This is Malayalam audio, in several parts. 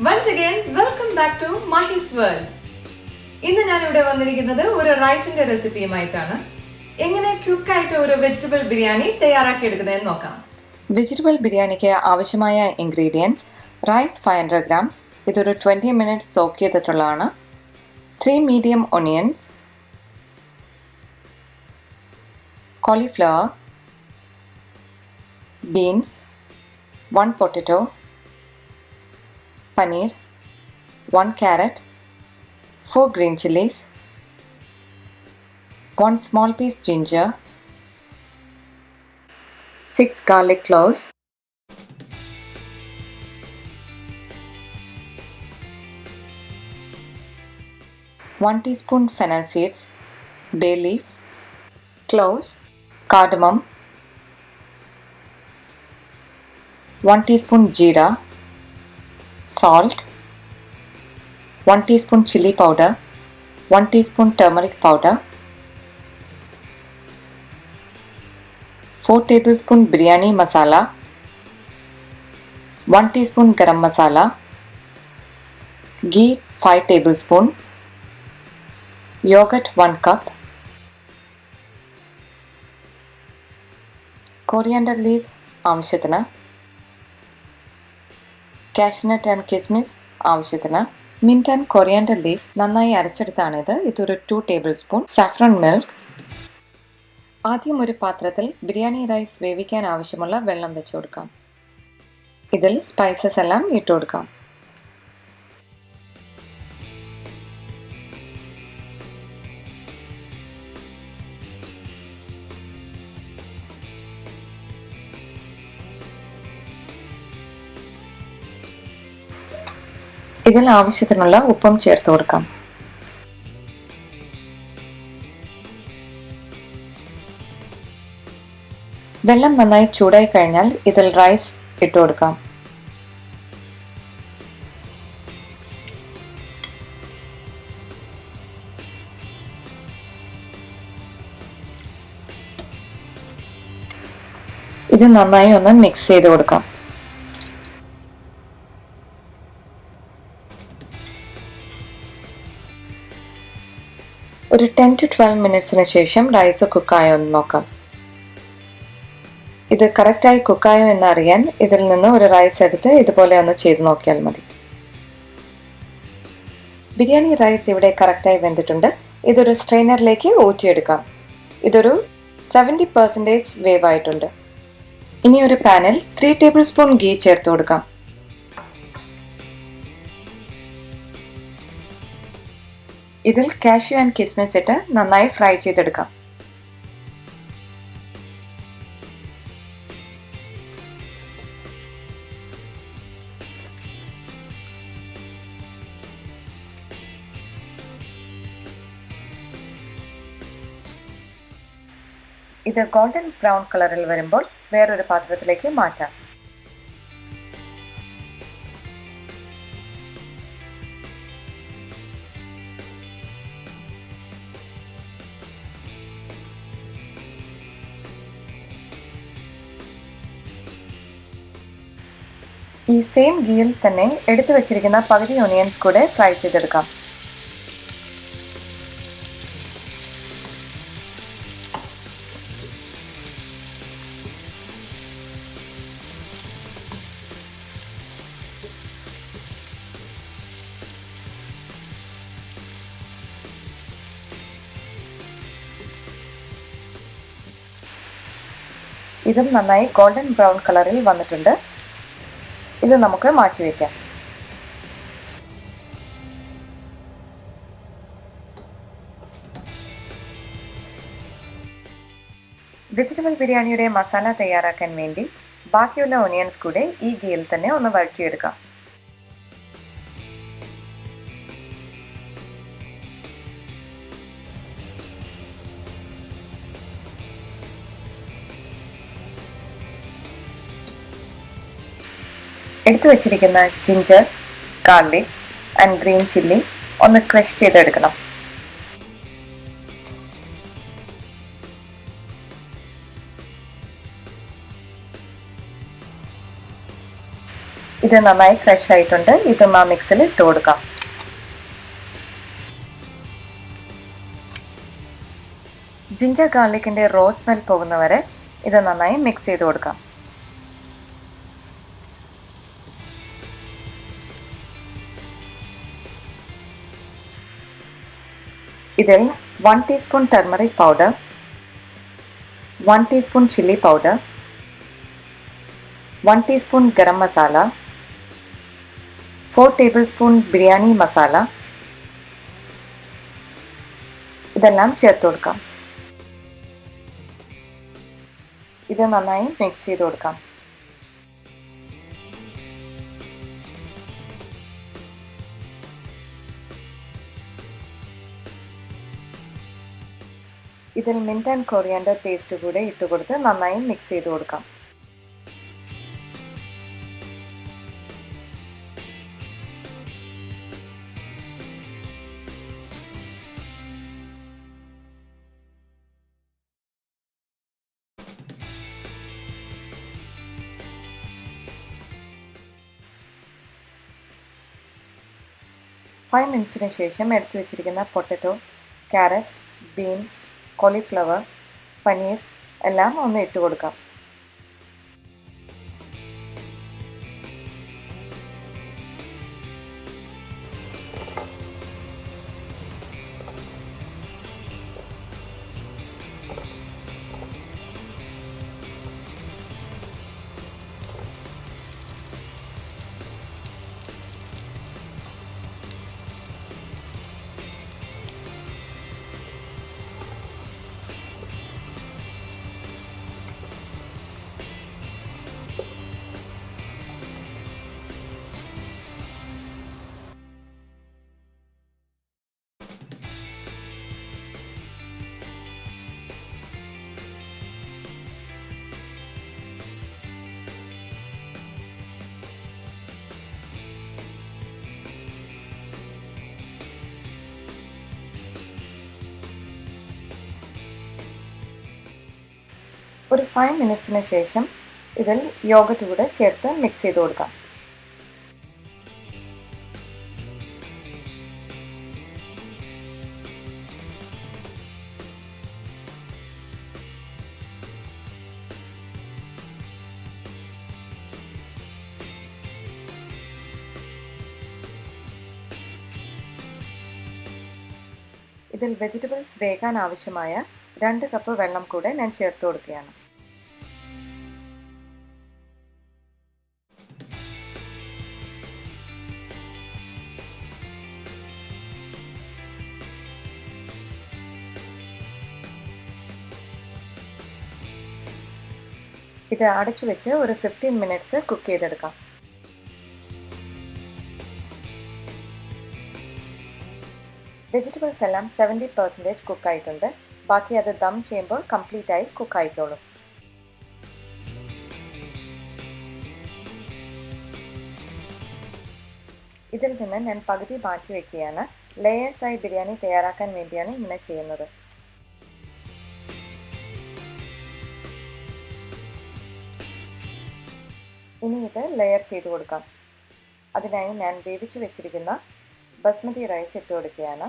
Once again, welcome back to Mahi's World. ഇന്ന് ഞാൻ ഇവിടെ വന്നിരിക്കുന്നത് ഒരു റൈസിന്റെ റെസിപ്പിയുമായിട്ടാണ്. എങ്ങനെ ക്വിക്ക് ആയിട്ട് ഒരു വെജിറ്റബിൾ ബിരിയാണി തയ്യാറാക്കി എടുക്കുന്നതെന്ന് നോക്കാം. വെജിറ്റബിൾ ബിരിയാണിക്ക് ആവശ്യമായ ഇൻഗ്രീഡിയൻസ് റൈസ് 500 ഗ്രാംസ്, ഇതൊരു 20 മിനിറ്റ്സ് സോക്ക് ചെയ്തിട്ടുള്ളതാണ്. 3 medium onions, cauliflower, beans, 1 potato, paneer, 1 carrot, 4 green chilies, 1 small piece ginger, 6 garlic cloves, 1 teaspoon fennel seeds, bay leaf, cloves, cardamom, 1 teaspoon jeera, salt, 1 teaspoon chili powder, 1 teaspoon turmeric powder, 4 tablespoon biryani masala, 1 teaspoon garam masala, ghee 5 tablespoon, yogurt 1 cup, coriander leaf ആവശ്യത്തിന്, കാഷ്നട്ട് ആൻഡ് കിസ്മിസ് ആവശ്യത്തിന്, മിന്റ് ആൻഡ് കൊറിയാൻഡർ ലീഫ് നന്നായി അരച്ചെടുത്താണിത്. ഇതൊരു 2 ടേബിൾ സ്പൂൺ, സാഫ്രൺ മിൽക്ക്. ആദ്യം ഒരു പാത്രത്തിൽ ബിരിയാണി റൈസ് വേവിക്കാൻ ആവശ്യമുള്ള വെള്ളം വെച്ച് കൊടുക്കാം. ഇതിൽ സ്പൈസസ് എല്ലാം ഇട്ട് കൊടുക്കാം. ഇതിൽ ആവശ്യത്തിനുള്ള ഉപ്പും ചേർത്ത് കൊടുക്കാം. വെള്ളം നന്നായി ചൂടായി കഴിഞ്ഞാൽ ഇതിൽ റൈസ് ഇട്ട് കൊടുക്കാം. ഇത് നന്നായി ഒന്ന് മിക്സ് ചെയ്ത് കൊടുക്കാം. ഒരു 10 to 12 മിനിറ്റ്സിന് ശേഷം റൈസ് കുക്കായോ എന്ന് നോക്കാം. ഇത് കറക്റ്റായി കുക്കായോ എന്നറിയാൻ ഇതിൽ നിന്ന് ഒരു റൈസ് എടുത്ത് ഇതുപോലെ ഒന്ന് ചെയ്ത് നോക്കിയാൽ മതി. ബിരിയാണി റൈസ് ഇവിടെ കറക്റ്റായി വെന്തിട്ടുണ്ട്. ഇതൊരു സ്ട്രെയിനറിലേക്ക് ഊറ്റിയെടുക്കാം. ഇതൊരു 70% വേവ് ആയിട്ടുണ്ട്. ഇനി ഒരു പാനിൽ 3 ടേബിൾ സ്പൂൺ ഗീ ചേർത്ത് കൊടുക്കാം. ഇതിൽ കാഷ്യൂ ആൻഡ് കിസ്മിസ് ഇട്ട് നന്നായി ഫ്രൈ ചെയ്തെടുക്കാം. ഇത് ഗോൾഡൻ ബ്രൗൺ കളറിൽ വരുമ്പോൾ വേറൊരു പാത്രത്തിലേക്ക് മാറ്റാം. ഈ സെയിം ഗീയിൽ തന്നെ എടുത്തു വച്ചിരിക്കുന്ന പകുതി ഒണിയൻസ് കൂടെ ഫ്രൈ ചെയ്തെടുക്കാം. ഇതും നന്നായി ഗോൾഡൻ ബ്രൗൺ കളറിൽ വന്നിട്ടുണ്ട്. ഇത് നമുക്ക് മാറ്റിവെക്കാം. വെജിറ്റബിൾ ബിരിയാണിയുടെ മസാല തയ്യാറാക്കാൻ വേണ്ടി ബാക്കിയുള്ള ഒണിയൻസ് കൂടെ ഈ ഗീയിൽ തന്നെ ഒന്ന് വഴറ്റിയെടുക്കാം. എടുത്തു വച്ചിരിക്കുന്ന ginger, garlic and green chilli ഒന്ന് ക്രഷ് ചെയ്തെടുക്കണം. ഇത് നന്നായി ക്രഷ് ആയിട്ടുണ്ട്. ഇതും ആ മിക്സിൽ ഇട്ട് കൊടുക്കാം. ജിഞ്ചർ ഗാർലിക്കിൻ്റെ റോ സ്മെൽ പോകുന്നവരെ ഇത് നന്നായി മിക്സ് ചെയ്ത് കൊടുക്കാം. ഇതിൽ 1 teaspoon turmeric powder, 1 teaspoon chilli powder, 1 teaspoon garam masala, 4 table spoon biryani masala ഇതെല്ലാം ചേർത്ത് കൊടുക്കാം. ഇത് നന്നായി മിക്സ് ചെയ്ത് കൊടുക്കാം. ഇതിൽ മിന്റ് ആൻഡ് കൊറിയാൻഡർ പേസ്റ്റ് കൂടെ ഇട്ടുകൊടുത്ത് നന്നായി മിക്സ് ചെയ്ത് കൊടുക്കാം. ഫൈവ് മിനിറ്റ്സിന് ശേഷം എടുത്തു വെച്ചിരിക്കുന്ന potato, carrot, beans, cauliflower, paneer എല്ലാം ഒന്ന് ഇട്ട് കൊടുക്കാം. ഒരു 5 മിനിറ്റ്സിന് ശേഷം ഇതിൽ യോഗട്ട് കൂടെ ചേർത്ത് മിക്സ് ചെയ്ത് കൊടുക്കാം. ഇതിൽ വെജിറ്റബിൾസ് വേകാൻ ആവശ്യമായ 2 കപ്പ് വെള്ളം കൂടെ ഞാൻ ചേർത്ത് കൊടുക്കുകയാണ്. ഇത് അടച്ചു വെച്ച് ഒരു 15 മിനിറ്റ്സ് കുക്ക് ചെയ്തെടുക്കാം. വെജിറ്റബിൾസ് എല്ലാം 70% കുക്കായിട്ടുണ്ട്. ബാക്കി അത് ദം ചെയ്യുമ്പോൾ കംപ്ലീറ്റ് ആയി കുക്കായിക്കോളും. ഇതിൽ നിന്ന് ഞാൻ പകുതി മാറ്റി വയ്ക്കുകയാണ്. ലെയേഴ്സായി ബിരിയാണി തയ്യാറാക്കാൻ വേണ്ടിയാണ് ഇങ്ങനെ ചെയ്യുന്നത്. ഇനി ഇത് ലെയർ ചെയ്ത് കൊടുക്കാം. അതിനായി ഞാൻ വേവിച്ച് വെച്ചിരിക്കുന്ന ബസ്മതി റൈസ് ഇട്ട് കൊടുക്കുകയാണ്.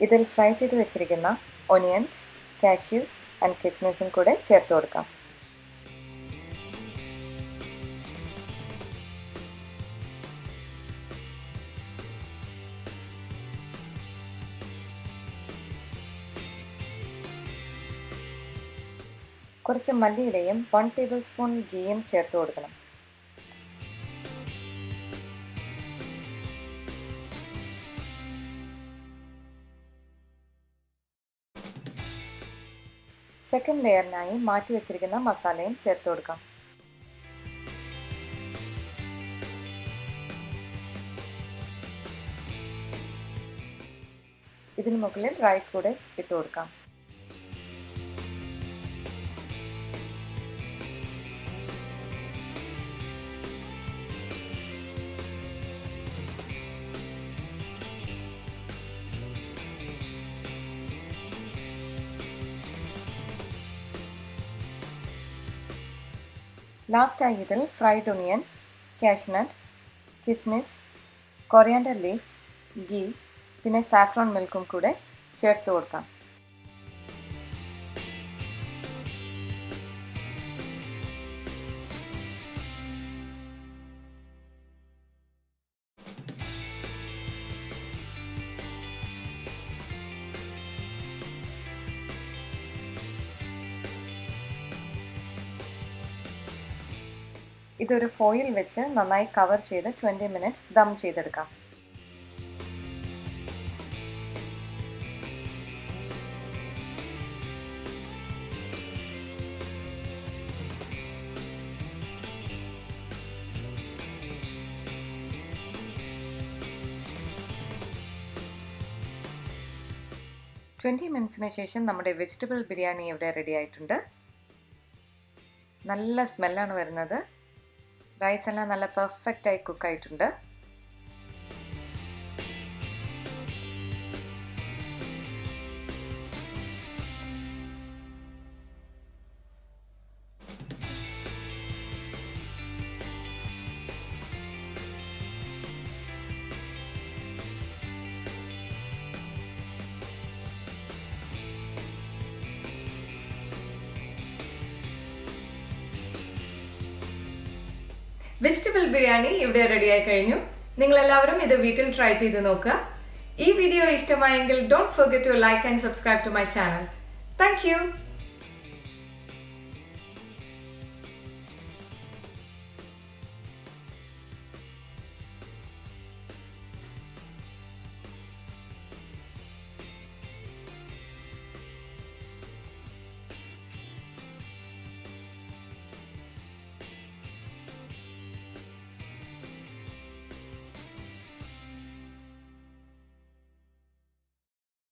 ഇതിൽ ഫ്രൈ ചെയ്ത് വെച്ചിരിക്കുന്ന ഒനിയൻസ്, കാഷ്യൂസ് ആൻഡ് കിസ്മിസും കൂടെ ചേർത്ത് കൊടുക്കാം. കുറച്ച് മല്ലിയിലയും 1 ടേബിൾ സ്പൂൺ ഗീയും ചേർത്ത് കൊടുക്കണം. സെക്കൻഡ് ലെയറിനായി മാറ്റി വെച്ചിരിക്കുന്ന മസാലയും ചേർത്ത് കൊടുക്കാം. ഇതിന് മുകളിൽ റൈസ് കൂടെ ഇട്ട് കൊടുക്കാം. ലാസ്റ്റായി ഇതിൽ ഫ്രൈഡ് ഒണിയൻസ്, കാഷ്നട്ട്, കിസ്മിസ്, കൊറിയാൻഡർ ലീഫ്, ഗീ പിന്നെ സാഫ്രോൺ മിൽക്കും കൂടെ ചേർത്ത് കൊടുക്കാം. ഇതൊരു ഫോയിൽ വെച്ച് നന്നായി കവർ ചെയ്ത് 20 മിനിറ്റ്സ് ദം ചെയ്തെടുക്കാം. മിനിറ്റ്സിന് ശേഷം നമ്മുടെ വെജിറ്റബിൾ ബിരിയാണി ഇവിടെ റെഡി ആയിട്ടുണ്ട്. നല്ല സ്മെല്ലാണ് വരുന്നത്. റൈസ് എല്ലാം നല്ല പെർഫെക്റ്റായി കുക്കായിട്ടുണ്ട്. വെജിറ്റബിൾ ബിരിയാണി ഇവിടെ റെഡിയായി കഴിഞ്ഞു. നിങ്ങളെല്ലാവരും ഇത് വീട്ടിൽ ട്രൈ ചെയ്ത് നോക്കുക. ഈ വീഡിയോ ഇഷ്ടമായെങ്കിൽ don't forget to like and subscribe to my channel. Thank U.